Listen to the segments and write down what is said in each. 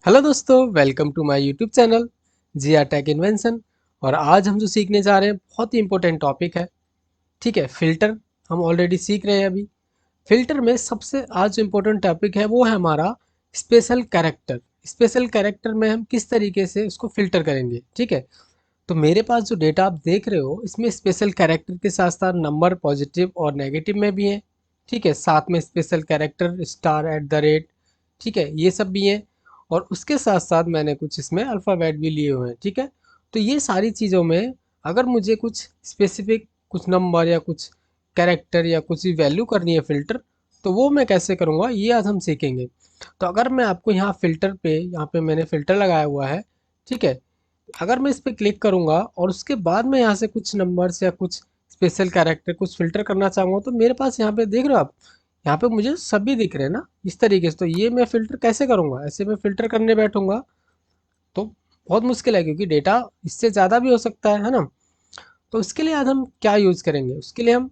Hello दोस्तों, welcome to my YouTube channel G R tech invention. और आज हम जो सीखने जा रहे हैं बहुत ही इंपॉर्टेंट टॉपिक है। ठीक है, फिल्टर हम ऑलरेडी सीख रहे हैं अभी। फिल्टर में सबसे आज जो इम्पोर्टेंट टॉपिक है वो है हमारा स्पेशल कैरेक्टर। स्पेशल कैरेक्टर में हम किस तरीके से उसको फिल्टर करेंगे। ठीक है, तो मेरे पास जो डेटा आप देख रहे हो इसमें स्पेशल कैरेक्टर के साथ साथ नंबर पॉजिटिव और नेगेटिव में भी हैं। ठीक है, साथ में special character star at the rate, ठीक है, ये सब भी हैं। और उसके साथ साथ मैंने कुछ इसमें अल्फ़ाबेट भी लिए हुए हैं। ठीक है, तो ये सारी चीज़ों में अगर मुझे कुछ स्पेसिफिक कुछ नंबर या कुछ कैरेक्टर या कुछ वैल्यू करनी है फ़िल्टर, तो वो मैं कैसे करूँगा ये आज हम सीखेंगे। तो अगर मैं आपको यहाँ फ़िल्टर पे यहाँ पे मैंने फ़िल्टर लगाया हुआ है। ठीक है, अगर मैं इस पर क्लिक करूंगा और उसके बाद में यहाँ से कुछ नंबर्स या कुछ स्पेशल कैरेक्टर कुछ फिल्टर करना चाहूँगा तो मेरे पास यहाँ पे देख रहे हो आप, यहाँ पे मुझे सभी दिख रहे हैं ना इस तरीके से। तो ये मैं फिल्टर कैसे करूँगा, ऐसे मैं फिल्टर करने बैठूंगा तो बहुत मुश्किल है, क्योंकि डेटा इससे ज़्यादा भी हो सकता है ना। तो उसके लिए आज हम क्या यूज़ करेंगे, उसके लिए हम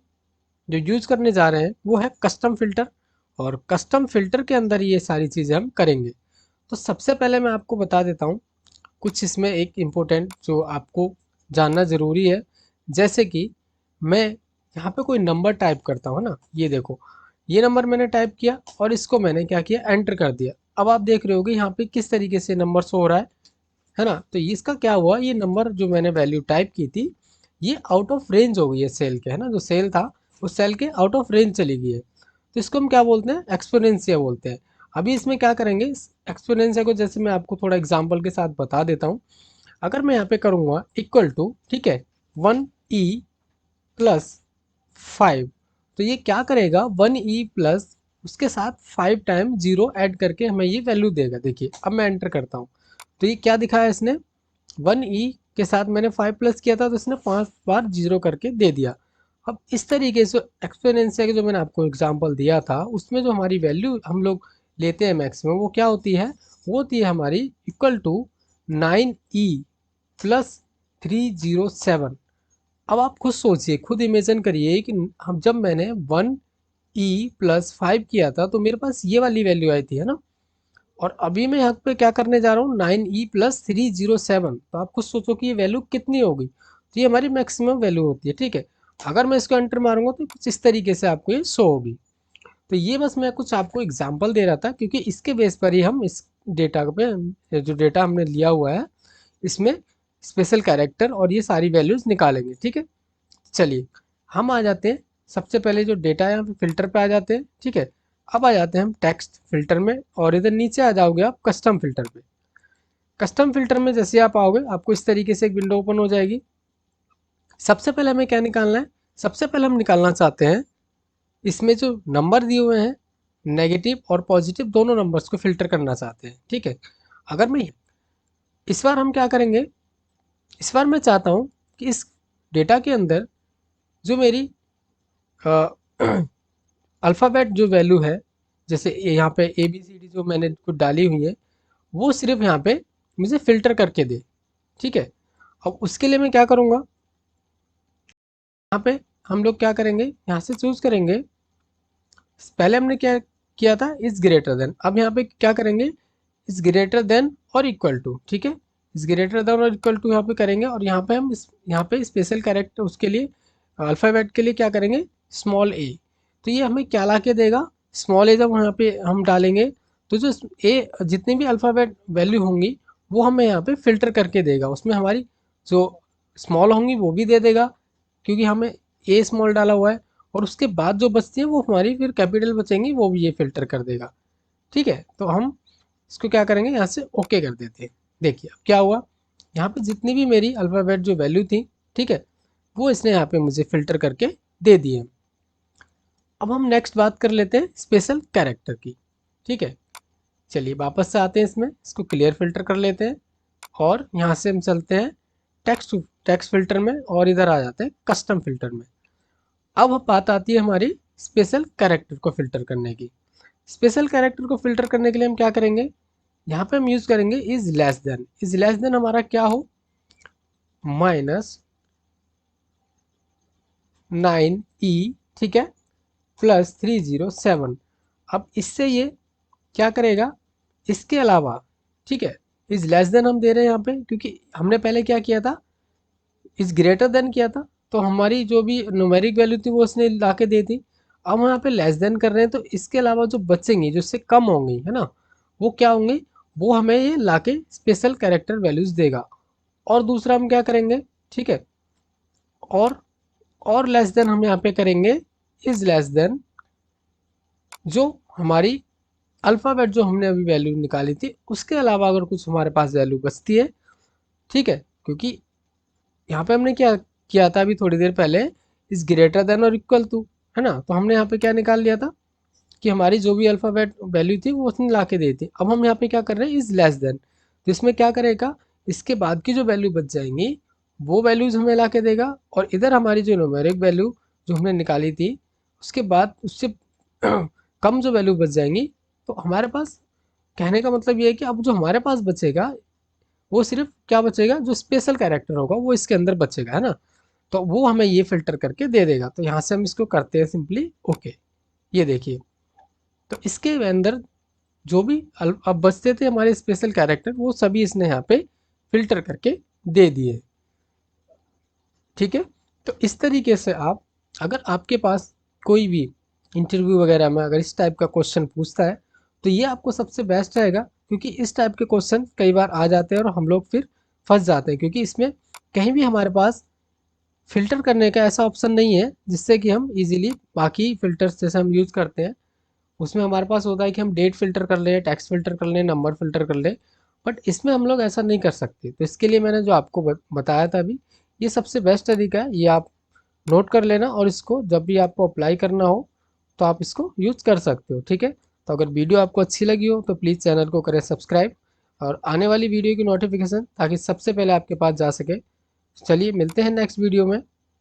जो यूज़ करने जा रहे हैं वो है कस्टम फिल्टर। और कस्टम फिल्टर के अंदर ये सारी चीज़ें हम करेंगे। तो सबसे पहले मैं आपको बता देता हूँ कुछ इसमें एक इम्पोर्टेंट जो आपको जानना ज़रूरी है। जैसे कि मैं यहाँ पे कोई नंबर टाइप करता हूँ ना, ये देखो, ये नंबर मैंने टाइप किया और इसको मैंने क्या किया, एंटर कर दिया। अब आप देख रहे होगे यहाँ पे किस तरीके से नंबर शो हो रहा है ना। तो इसका क्या हुआ, ये नंबर जो मैंने वैल्यू टाइप की थी ये आउट ऑफ रेंज हो गई है सेल के, है ना। जो सेल था उस सेल के आउट ऑफ रेंज चली गई है। तो इसको हम क्या बोलते हैं, एक्सपोनेंशिया बोलते हैं। अभी इसमें क्या करेंगे, इस एक्सपोनेंशिया को जैसे मैं आपको थोड़ा एग्जांपल के साथ बता देता हूँ। अगर मैं यहाँ पे करूँगा इक्वल टू, ठीक है, 1e+5, तो ये क्या करेगा, 1e+ उसके साथ 5 टाइम 0 ऐड करके हमें ये वैल्यू देगा। देखिए अब मैं एंटर करता हूँ तो ये क्या दिखाया इसने, 1e के साथ मैंने 5 प्लस किया था तो इसने 5 बार 0 करके दे दिया। अब इस तरीके से एक्सपोनेंशियल के जो मैंने आपको एग्जांपल दिया था उसमें जो हमारी वैल्यू हम लोग लेते हैं मैक्सिमम, वो क्या होती है, वो होती है हमारी इक्वल टू 9e+307। अब आप खुद सोचिए, खुद इमेजिन करिए कि हम जब मैंने 1e+5 किया था तो मेरे पास ये वाली वैल्यू आई थी, है ना। और अभी मैं यहाँ पे क्या करने जा रहा हूँ, 9e+307। तो आप खुद सोचो कि ये वैल्यू कितनी होगी। तो ये हमारी मैक्सिमम वैल्यू होती है। ठीक है, अगर मैं इसको एंटर मारूंगा तो कुछ इस तरीके से आपको ये शो होगी। तो ये बस मैं कुछ आपको एग्जांपल दे रहा था, क्योंकि इसके बेस पर ही हम इस डेटा पे, जो डेटा हमने लिया हुआ है, इसमें स्पेशल कैरेक्टर और ये सारी वैल्यूज निकालेंगे। ठीक है, चलिए हम आ जाते हैं सबसे पहले जो डेटा है यहाँ पे फिल्टर पे आ जाते हैं। ठीक है, अब आ जाते हैं हम टेक्स्ट फिल्टर में और इधर नीचे आ जाओगे आप कस्टम फिल्टर पे। कस्टम फिल्टर में जैसे आप आओगे आपको इस तरीके से एक विंडो ओपन हो जाएगी। सबसे पहले हमें क्या निकालना है, सबसे पहले हम निकालना चाहते हैं इसमें जो नंबर दिए हुए हैं, नेगेटिव और पॉजिटिव दोनों नंबर्स को फिल्टर करना चाहते हैं। ठीक है, अगर मैं इस बार हम क्या करेंगे, इस बार मैं चाहता हूँ कि इस डेटा के अंदर जो मेरी अल्फ़ाबेट जो वैल्यू है, जैसे यहाँ पे ए बी सी डी जो मैंने कुछ डाली हुई है, वो सिर्फ यहाँ पे मुझे फ़िल्टर करके दे। ठीक है, अब उसके लिए मैं क्या करूँगा, यहाँ पे हम लोग क्या करेंगे, यहाँ से चूज़ करेंगे। पहले हमने क्या किया था, इज़ ग्रेटर देन, अब यहाँ पे क्या करेंगे, इज़ ग्रेटर देन और इक्वल टू। ठीक है, इज़ ग्रेटर देन और इक्वल टू यहाँ पे करेंगे और यहाँ पे हम यहाँ पे स्पेशल कैरेक्टर उसके लिए अल्फ़ाबेट के लिए क्या करेंगे, स्मॉल ए। तो ये हमें क्या ला के देगा, स्मॉल ए जब यहाँ पे हम डालेंगे तो जो ए जितनी भी अल्फ़ाबेट वैल्यू होंगी वो हमें यहाँ पे फ़िल्टर करके देगा। उसमें हमारी जो स्मॉल होंगी वो भी दे देगा, क्योंकि हमें ए स्मॉल डाला हुआ है। और उसके बाद जो बचती है वो हमारी फिर कैपिटल बचेंगी, वो भी ये फ़िल्टर कर देगा। ठीक है, तो हम इसको क्या करेंगे, यहाँ से ओके कर देते हैं। देखिए अब क्या हुआ, यहाँ पे जितनी भी मेरी अल्फ़ाबेट जो वैल्यू थी, ठीक है, वो इसने यहाँ पे मुझे फ़िल्टर करके दे दिए। अब हम नेक्स्ट बात कर लेते हैं स्पेशल कैरेक्टर की। ठीक है, चलिए वापस से आते हैं इसमें, इसको क्लियर फिल्टर कर लेते हैं और यहाँ से हम चलते हैं टेक्स्ट टेक्स्ट फिल्टर में और इधर आ जाते हैं कस्टम फिल्टर में। अब बात आती है हमारी स्पेशल कैरेक्टर को फिल्टर करने की। स्पेशल कैरेक्टर को फिल्टर करने के लिए हम क्या करेंगे, यहाँ पे हम यूज़ करेंगे is less than. Is less than हमारा क्या हो, -9e, ठीक है, +307। अब इससे ये क्या करेगा, इसके अलावा ठीक है। इज लेस देन हम दे रहे हैं यहाँ पे, क्योंकि हमने पहले क्या किया था, इज ग्रेटर देन किया था, तो हमारी जो भी न्यूमेरिक वैल्यू थी वो उसने ला के दी थी। अब हम यहाँ पे लेस देन कर रहे हैं, तो इसके अलावा जो बचेंगी, जो इससे कम होंगी, है ना, वो क्या होंगी, वो हमें ये ला के स्पेशल कैरेक्टर वैल्यूज देगा। और दूसरा हम क्या करेंगे, ठीक है, और और लेस देन हम यहाँ पे करेंगे इज लेस देन जो हमारी अल्फ़ाबेट जो हमने अभी वैल्यू निकाली थी उसके अलावा अगर कुछ हमारे पास वैल्यू बचती है, ठीक है, क्योंकि यहाँ पे हमने क्या किया था अभी थोड़ी देर पहले, इज ग्रेटर देन और इक्वल टू, है ना, तो हमने यहाँ पे क्या निकाल लिया था कि हमारी जो भी अल्फ़ाबेट वैल्यू थी वो उसने ला के दी थी। अब हम यहाँ पे क्या कर रहे हैं, इज लेस देन, तो इसमें क्या करेगा, इसके बाद की जो वैल्यू बच जाएंगी वो वैल्यूज हमें ला के देगा, और इधर हमारी जो न्यूमेरिक वैल्यू जो हमने निकाली थी उसके बाद उससे कम जो वैल्यू बच जाएंगी, तो हमारे पास, कहने का मतलब ये है कि अब जो हमारे पास बचेगा वो सिर्फ क्या बचेगा, जो स्पेशल कैरेक्टर होगा वो इसके अंदर बचेगा, है ना, तो वो हमें ये फिल्टर करके दे देगा। तो यहाँ से हम इसको करते हैं सिंपली ओके। ये देखिए, तो इसके अंदर जो भी अब बचते थे हमारे स्पेशल कैरेक्टर वो सभी इसने यहाँ पे फिल्टर करके दे दिए। ठीक है, तो इस तरीके से आप, अगर आपके पास कोई भी इंटरव्यू वगैरह में अगर इस टाइप का क्वेश्चन पूछता है तो ये आपको सबसे बेस्ट रहेगा, क्योंकि इस टाइप के क्वेश्चन कई बार आ जाते हैं और हम लोग फिर फंस जाते हैं, क्योंकि इसमें कहीं भी हमारे पास फ़िल्टर करने का ऐसा ऑप्शन नहीं है जिससे कि हम इजीली बाकी फ़िल्टर्स जैसे हम यूज़ करते हैं उसमें हमारे पास होता है कि हम डेट फ़िल्टर कर लें, टेक्स्ट फ़िल्टर कर लें, नंबर फ़िल्टर कर लें, बट इसमें हम लोग ऐसा नहीं कर सकते। तो इसके लिए मैंने जो आपको बताया था अभी, ये सबसे बेस्ट तरीका है, ये आप नोट कर लेना, और इसको जब भी आपको अप्लाई करना हो तो आप इसको यूज़ कर सकते हो। ठीक है, तो अगर वीडियो आपको अच्छी लगी हो तो प्लीज़ चैनल को करें सब्सक्राइब, और आने वाली वीडियो की नोटिफिकेशन ताकि सबसे पहले आपके पास जा सके। चलिए मिलते हैं नेक्स्ट वीडियो में।